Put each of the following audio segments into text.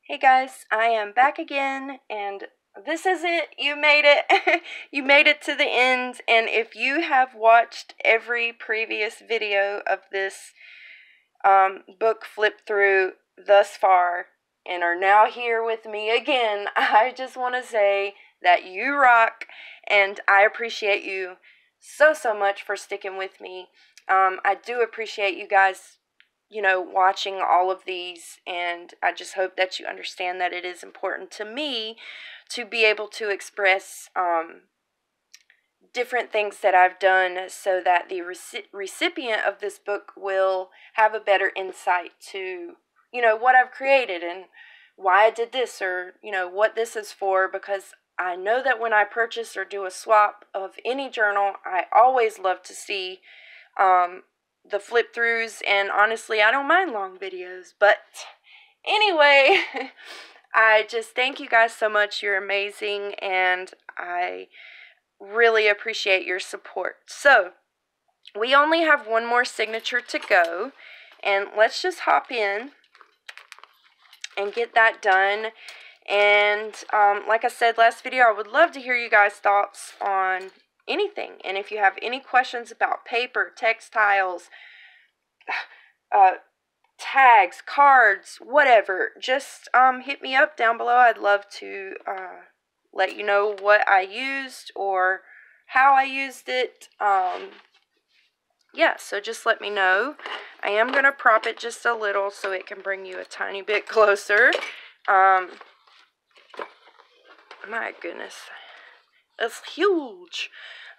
Hey guys, I am back again, and this is it. You made it. You made it to the end, and if you have watched every previous video of this book flip through thus far and are now here with me again, I just want to say that you rock, and I appreciate you so much for sticking with me. I do appreciate you guys watching all of these, and I just hope that you understand that it is important to me to be able to express different things that I've done so that the recipient of this book will have a better insight to, what I've created and why I did this, or, what this is for, because I know that when I purchase or do a swap of any journal, I always love to see the flip throughs, and honestly I don't mind long videos. But anyway, I just thank you guys so much. You're amazing, and I really appreciate your support. So we only have one more signature to go, and let's just hop in and get that done. And like I said last video, I would love to hear you guys' thoughts on anything. And if you have any questions about paper, textiles, tags, cards, whatever, just hit me up down below. I'd love to let you know what I used or how I used it. Yeah, so just let me know. I am going to prop it just a little so it can bring you a tiny bit closer. My goodness, it's huge.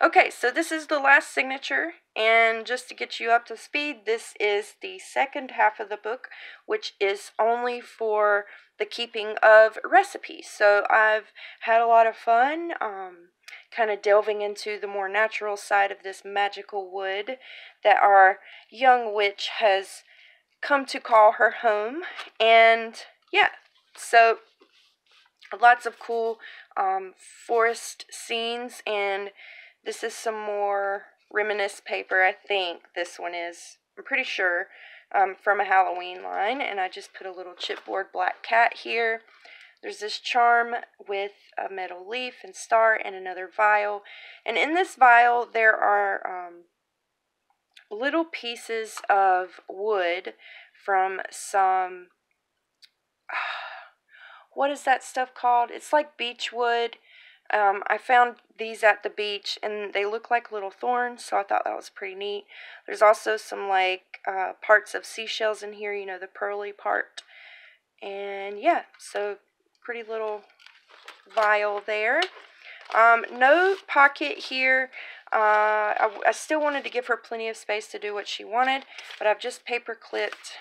Okay, so this is the last signature, and just to get you up to speed, this is the second half of the book, which is only for the keeping of recipes. So I've had a lot of fun kind of delving into the more natural side of this magical wood that our young witch has come to call her home. And yeah, so lots of cool forest scenes, and this is some more reminisce paper. I think this one is, I'm pretty sure, from a Halloween line, and I just put a little chipboard black cat here. There's this charm with a metal leaf and star and another vial, and in this vial there are little pieces of wood from some what is that stuff called? It's like beech wood. I found these at the beach, and they look like little thorns, so I thought that was pretty neat. There's also some like parts of seashells in here, the pearly part. And yeah, so pretty little vial there. No pocket here. I still wanted to give her plenty of space to do what she wanted, but I've just paper clipped.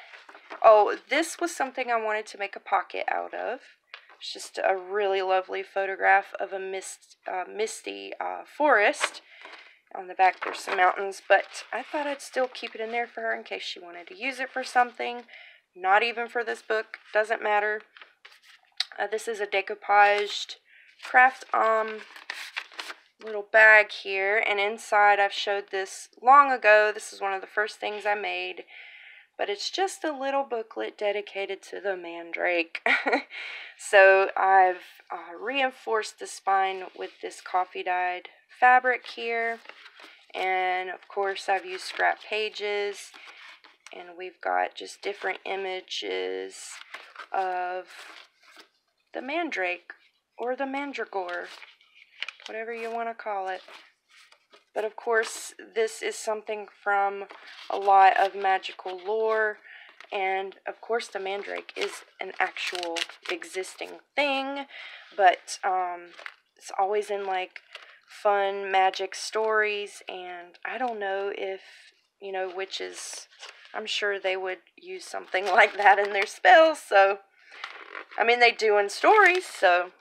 Oh, this was something I wanted to make a pocket out of. It's just a really lovely photograph of a misty forest. On the back there's some mountains, but I thought I'd still keep it in there for her in case she wanted to use it for something. Not even for this book, doesn't matter. This is a decoupaged craft little bag here, and inside, I've showed this long ago. This is one of the first things I made. But it's just a little booklet dedicated to the mandrake. So I've reinforced the spine with this coffee-dyed fabric here. And of course I've used scrap pages. And we've got just different images of the mandrake or the mandragore, whatever you want to call it. But of course, this is something from a lot of magical lore, and of course the mandrake is an actual existing thing, but it's always in like fun magic stories, and I don't know if, witches, I'm sure they would use something like that in their spells, so, I mean, they do in stories, so,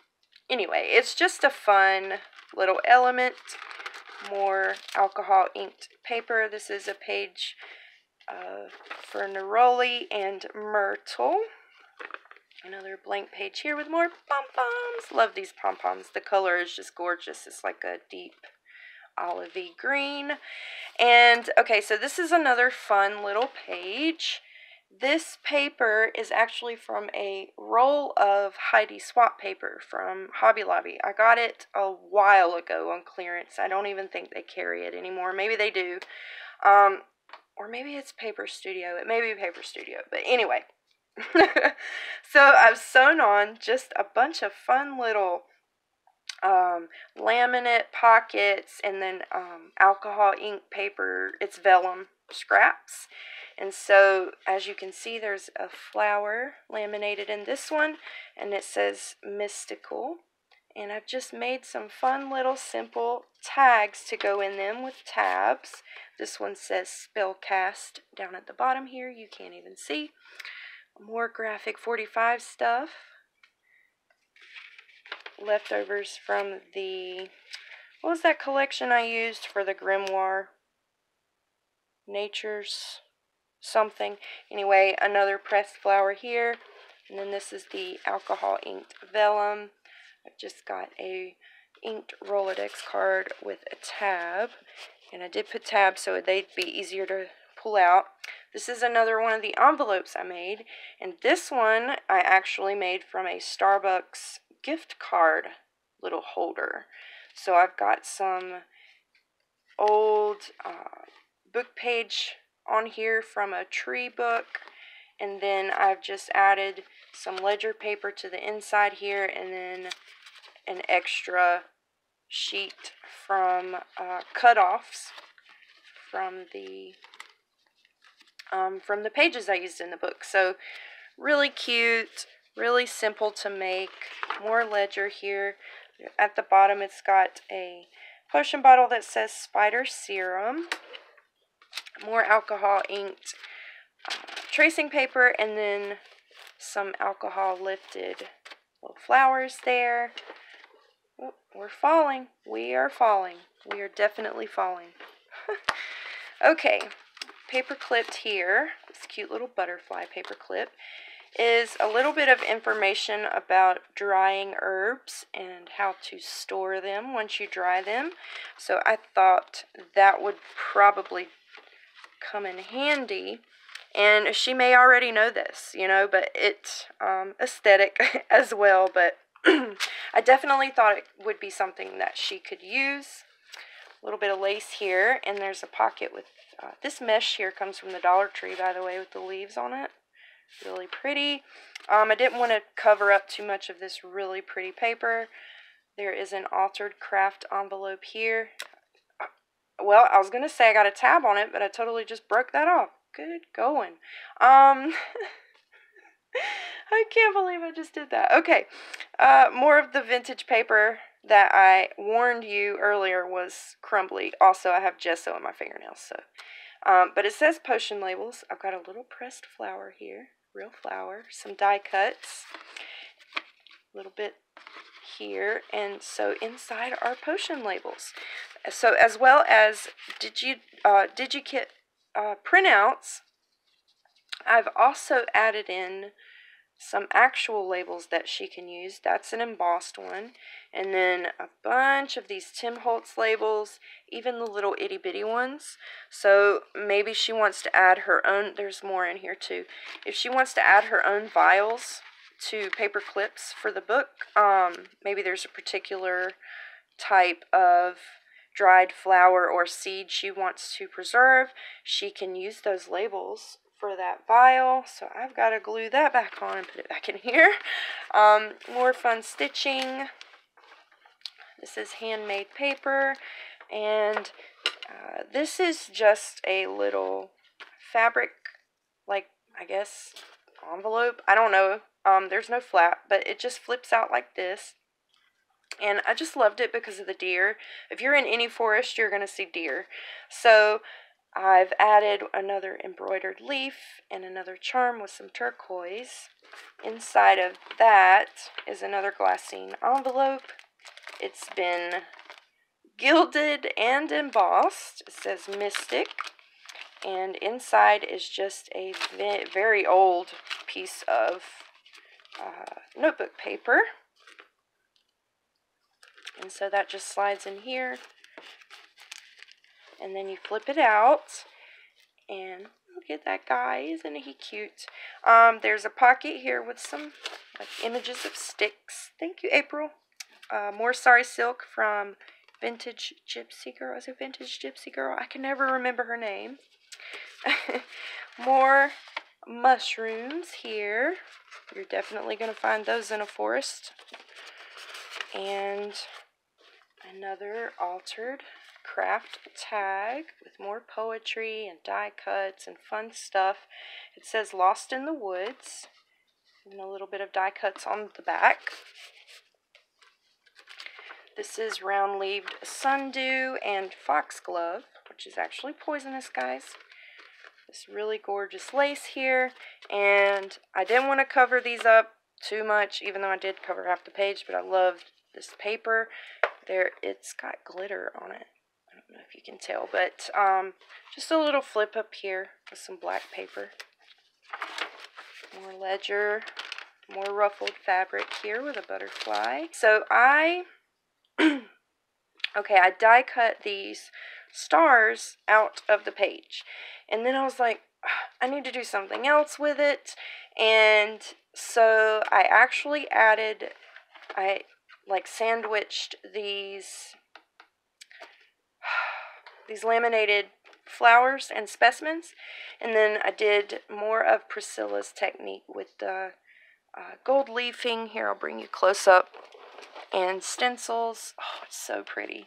anyway, it's just a fun little element. More alcohol inked paper. This is a page for neroli and myrtle. Another blank page here with more pom-poms. Love these pom-poms. The color is just gorgeous. It's like a deep olivey green. And okay, so this is another fun little page. This paper is actually from a roll of Heidi swap paper from Hobby Lobby. I got it a while ago on clearance. I don't even think they carry it anymore. Maybe they do. Or maybe it's Paper Studio. It may be Paper Studio. But anyway. So I've sewn on just a bunch of fun little laminate pockets, and then alcohol ink paper. It's vellum scraps. And so as you can see, there's a flower laminated in this one, and it says mystical. And I've just made some fun little simple tags to go in them with tabs. This one says spellcast down at the bottom here. You can't even see. More graphic 45 stuff. Leftovers from the, what was that collection I used for the grimoire? Nature's something. Anyway, another pressed flower here. And then this is the alcohol inked vellum. I've just got a inked Rolodex card with a tab. And I did put tabs so they'd be easier to pull out. This is another one of the envelopes I made. And this one I actually made from a Starbucks gift card little holder. So I've got some old book page on here from a tree book, and then I've just added some ledger paper to the inside here, and then an extra sheet from cut-offs from the pages I used in the book. So really cute, really simple to make. More ledger here. At the bottom it's got a potion bottle that says spider serum. More alcohol inked tracing paper, and then some alcohol lifted little flowers there. Oh, we're falling. We are falling. We are definitely falling. Okay, paper clipped here. This cute little butterfly paper clip is a little bit of information about drying herbs and how to store them once you dry them. So I thought that would probably come in handy. And she may already know this, you know, but it's aesthetic as well. But I definitely thought it would be something that she could use. A little bit of lace here, and there's a pocket with this mesh here comes from the Dollar Tree, by the way, with the leaves on it. Really pretty. I didn't want to cover up too much of this really pretty paper. There is an altered craft envelope here. Well, I was going to say I got a tab on it, but I totally just broke that off. Good going. I can't believe I just did that. Okay, more of the vintage paper that I warned you earlier was crumbly. Also, I have gesso in my fingernails, so. But it says potion labels. I've got a little pressed flower here, real flower, some die cuts, a little bit here, and so inside are potion labels. So as well as DigiKit printouts, I've also added in some actual labels that she can use. That's an embossed one. And then a bunch of these Tim Holtz labels, even the little itty bitty ones. So maybe she wants to add her own, there's more in here too. If she wants to add her own vials to paper clips for the book, maybe there's a particular type of dried flower or seed she wants to preserve, she can use those labels for that vial. So I've got to glue that back on and put it back in here. More fun stitching. This is handmade paper, and this is just a little fabric, like, I guess, envelope. I don't know. There's no flap, but it just flips out like this. And I just loved it because of the deer. If you're in any forest, you're going to see deer. So I've added another embroidered leaf and another charm with some turquoise. Inside of that is another glassine envelope. It's been gilded and embossed. It says Mystic. And inside is just a very old piece of notebook paper. And so that just slides in here. And then you flip it out. And Look at that guy. Isn't he cute? There's a pocket here with some like images of sticks. Thank you, April. More Sorry Silk from Vintage Gypsy Girl. Is it Vintage Gypsy Girl? I can never remember her name. More mushrooms here. You're definitely going to find those in a forest. And another altered craft tag with more poetry and die cuts and fun stuff. It says Lost in the Woods, and a little bit of die cuts on the back. This is round-leaved sundew and foxglove, which is actually poisonous, guys. This really gorgeous lace here, and I didn't want to cover these up too much, even though I did cover half the page, but I loved this paper. There, it's got glitter on it. I don't know if you can tell, but just a little flip up here with some black paper. More ledger, more ruffled fabric here with a butterfly. So okay, I die cut these stars out of the page, and then I was like, I need to do something else with it, and so I actually added, I like sandwiched these laminated flowers and specimens, and then I did more of Priscilla's technique with the gold leafing. Here, I'll bring you close up, and stencils. Oh, it's so pretty.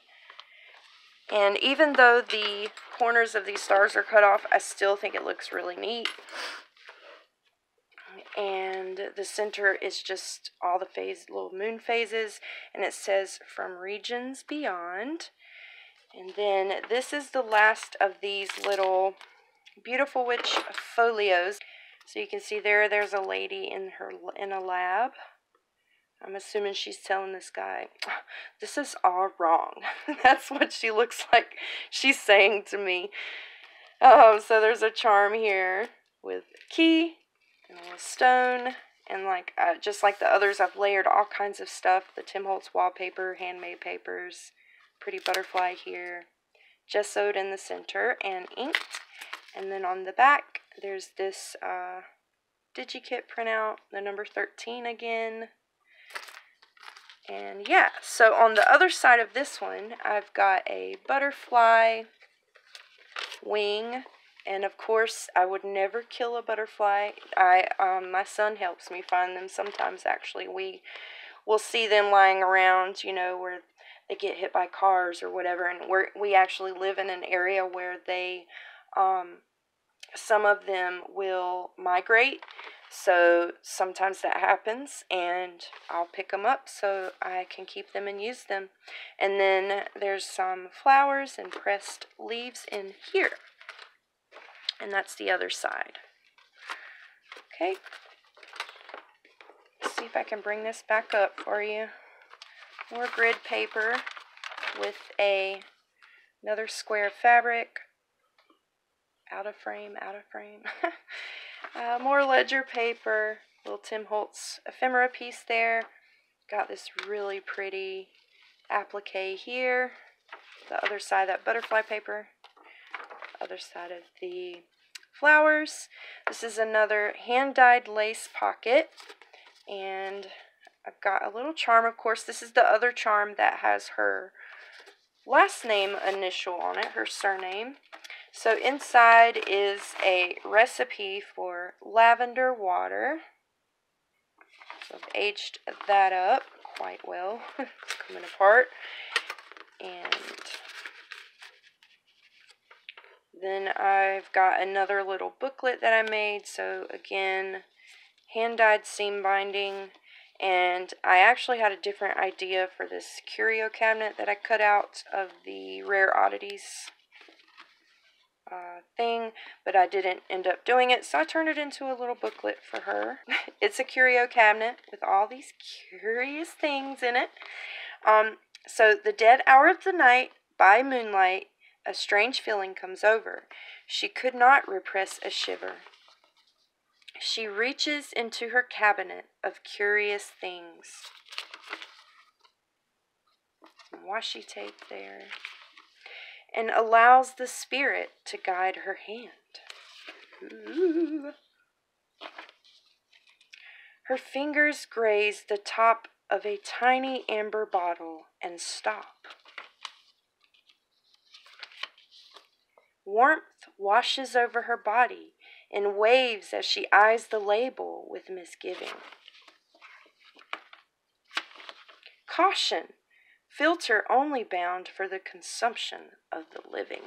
And even though the corners of these stars are cut off, I still think it looks really neat. And the center is just all the little moon phases, and it says From Regions Beyond. And then this is the last of these little Beautiful Witch folios. So you can see there's a lady in a lab. I'm assuming she's telling this guy, this is all wrong. That's what she looks like she's saying to me. So there's a charm here with a key and a little stone. And like just like the others, I've layered all kinds of stuff. The Tim Holtz wallpaper, handmade papers, pretty butterfly here, gessoed in the center and inked. And then on the back, there's this DigiKit printout, the number 13 again. And yeah, so on the other side of this one, I've got a butterfly wing. And of course, I would never kill a butterfly. My son helps me find them sometimes, actually. We will see them lying around, you know, where they get hit by cars or whatever. And we actually live in an area where they, some of them will migrate. So sometimes that happens, and I'll pick them up so I can keep them and use them. And then there's some flowers and pressed leaves in here. And that's the other side. Okay. Let's see if I can bring this back up for you. More grid paper with another square of fabric. Out of frame. More ledger paper. Little Tim Holtz ephemera piece there. Got this really pretty applique here. The other side, that butterfly paper. Other side of the flowers. This is another hand-dyed lace pocket, and I've got a little charm. Of course, this is the other charm that has her last name initial on it, her surname. So inside is a recipe for lavender water. So I've aged that up quite well. It's coming apart. And then I've got another little booklet that I made. So again, hand-dyed seam binding. And I actually had a different idea for this curio cabinet that I cut out of the Rare Oddities thing, but I didn't end up doing it, so I turned it into a little booklet for her. It's a curio cabinet with all these curious things in it. So the dead hour of the night, by moonlight, a strange feeling comes over. She could not repress a shiver. She reaches into her cabinet of curious things. Some washi tape there. And allows the spirit to guide her hand. Ooh. Her fingers graze the top of a tiny amber bottle and stop. Warmth washes over her body in waves as she eyes the label with misgiving. Caution! Filter only bound for the consumption of the living.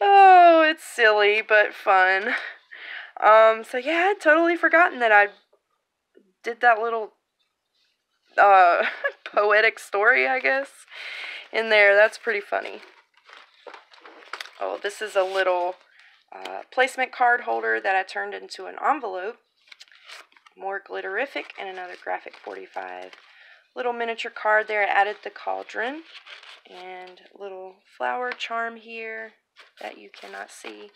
Oh, it's silly but fun. So yeah, I'd totally forgotten that I did that little poetic story, I guess, in there. That's pretty funny. Oh, this is a little placement card holder that I turned into an envelope. More glitterific and another graphic 45. Little miniature card there. I added the cauldron and little flower charm here that you cannot see.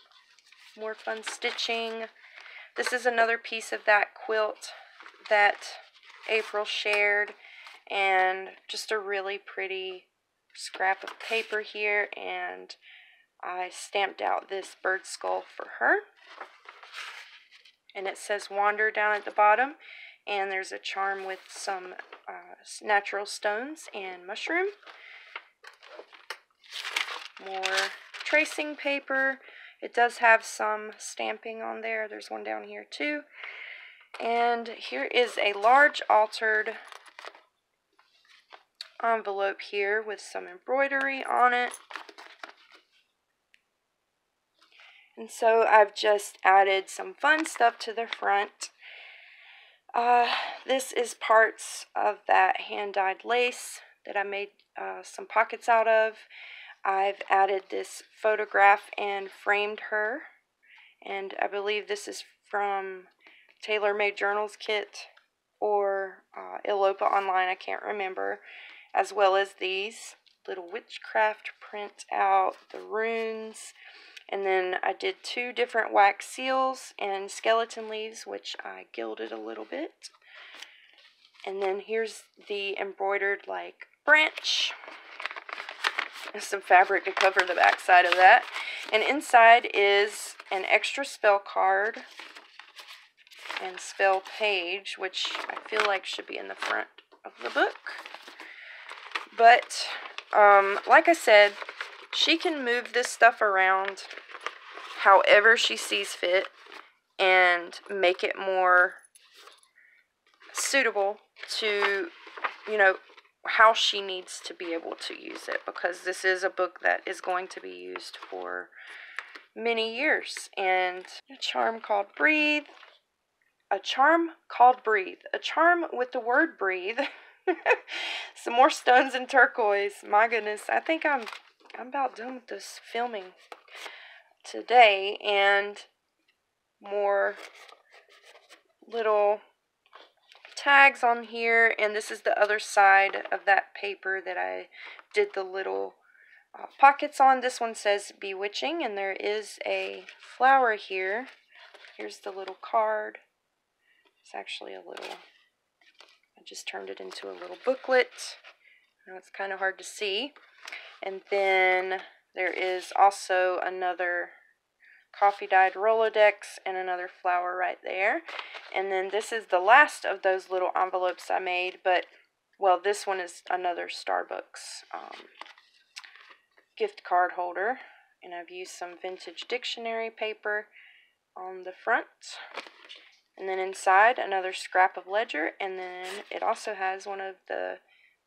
More fun stitching. This is another piece of that quilt that April shared, and just a really pretty scrap of paper here, and I stamped out this bird skull for her, and it says Wander down at the bottom, and there's a charm with some natural stones and mushroom. More tracing paper. It does have some stamping on there. There's one down here too. And here is a large altered envelope here with some embroidery on it. And so I've just added some fun stuff to the front. This is parts of that hand-dyed lace that I made some pockets out of. I've added this photograph and framed her, and I believe this is from TaylorMadeJournals kit or IlopaOnline, I can't remember, as well as these little witchcraft print out, the runes, and then I did 2 different wax seals and skeleton leaves, which I gilded a little bit. And then here's the embroidered like branch. Some fabric to cover the back side of that. And inside is an extra spell card and spell page, which I feel like should be in the front of the book. But, like I said, she can move this stuff around however she sees fit and make it more suitable to, you know, how she needs to be able to use it, because this is a book that is going to be used for many years. And a charm called Breathe. A charm called Breathe. A charm with the word breathe. Some more stones and turquoise. My goodness, I think I'm about done with this filming today. And more little tags on here, and this is the other side of that paper that I did the little pockets on. This one says Bewitching, and there is a flower here. Here's the little card. It's actually a little, I just turned it into a little booklet. Now it's kind of hard to see. And then there is also another coffee dyed Rolodex and another flower right there. And then this is the last of those little envelopes I made, but, well, this one is another Starbucks gift card holder, and I've used some vintage dictionary paper on the front. And then inside, another scrap of ledger, and then it also has one of the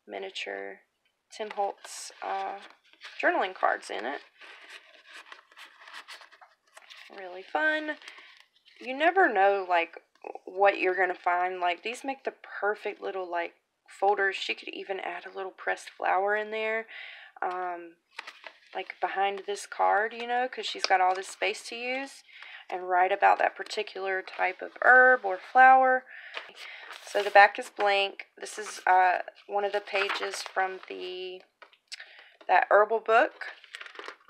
miniature Tim Holtz journaling cards in it. Really fun. You never know, like, what you're going to find. Like, these make the perfect little, like, folders. She could even add a little pressed flower in there, like, behind this card, you know, because she's got all this space to use, and write about that particular type of herb or flower. So the back is blank. This is one of the pages from that herbal book.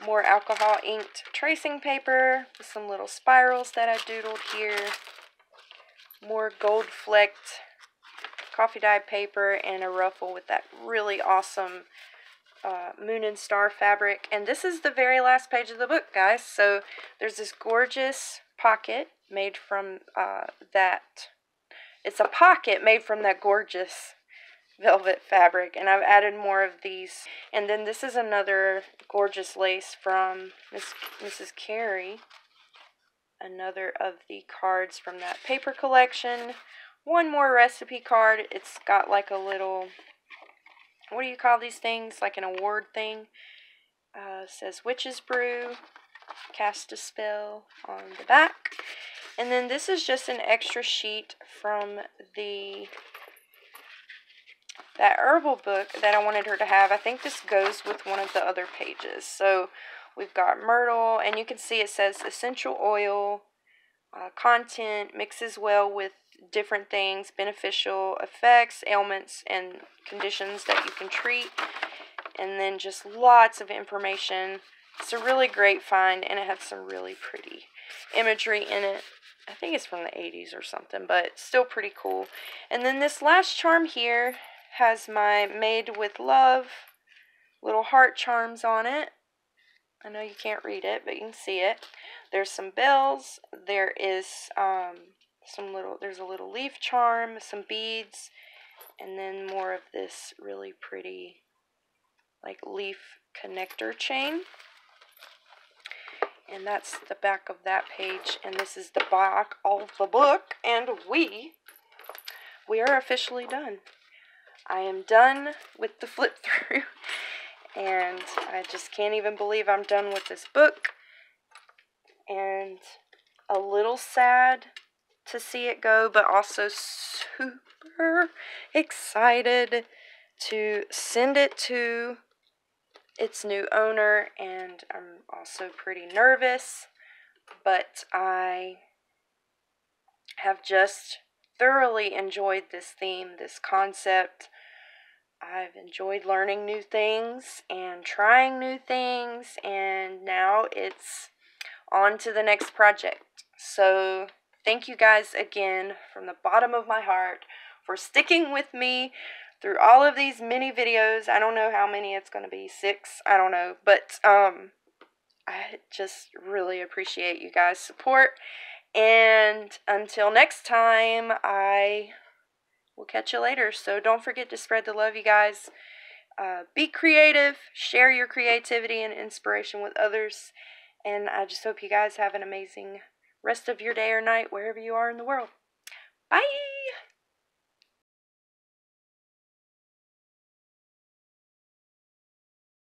More alcohol inked tracing paper with some little spirals that I doodled here. More gold flecked coffee dyed paper and a ruffle with that really awesome Moon and Star fabric. And this is the very last page of the book, guys. So there's this gorgeous pocket made from that. It's a pocket made from that gorgeous velvet fabric. And I've added more of these. And then this is another gorgeous lace from Mrs. Carey. Another of the cards from that paper collection. One more recipe card. It's got like a little, what do you call these things? Like an award thing. It says Witch's Brew, cast a spell on the back. And then this is just an extra sheet from that herbal book that I wanted her to have. I think this goes with one of the other pages. So we've got myrtle, and you can see it says essential oil content mixes well with different things, beneficial effects, ailments, and conditions that you can treat. And then just lots of information. It's a really great find, and it has some really pretty imagery in it. I think it's from the 80s or something, but still pretty cool. And then this last charm here has my Made with Love little heart charms on it. I know you can't read it, but you can see it. There's some bells. There is there's a little leaf charm, some beads, and then more of this really pretty like leaf connector chain. And that's the back of that page, and this is the back of the book, and we are officially done. I am done with the flip through, and I just can't even believe I'm done with this book, and a little sad to see it go, but also super excited to send it to its new owner. And I'm also pretty nervous, but I have just thoroughly enjoyed this theme, this concept. I've enjoyed learning new things and trying new things, and now it's on to the next project. So thank you guys again from the bottom of my heart for sticking with me through all of these mini videos. I don't know how many it's going to be, 6, I don't know, but I just really appreciate you guys' support, and until next time, I will catch you later. So don't forget to spread the love, you guys. Be creative, share your creativity and inspiration with others, and I just hope you guys have an amazing rest of your day or night wherever you are in the world. Bye!